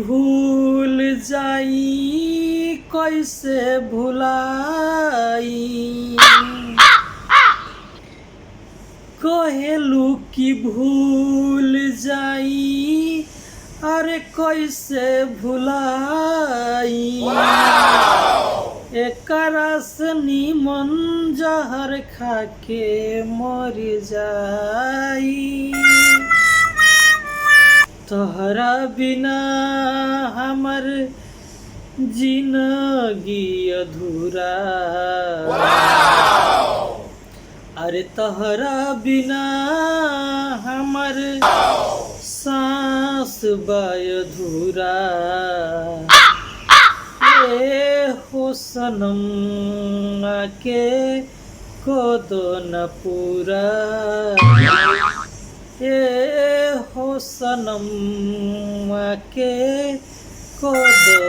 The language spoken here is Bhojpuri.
भूल जाई कैसे भुलाई। कहेलू की भूल जाई अरे कैसे भुलाई। एकरा से निमन जहर खाके मर जाई। तोहरा बिना हमर जिंदगी अधूरा। अरे तोहरा बिना हमर सांस बा अधूरा। ए हो सनम आके को दो न पूरा। ए हो सनम आके को दो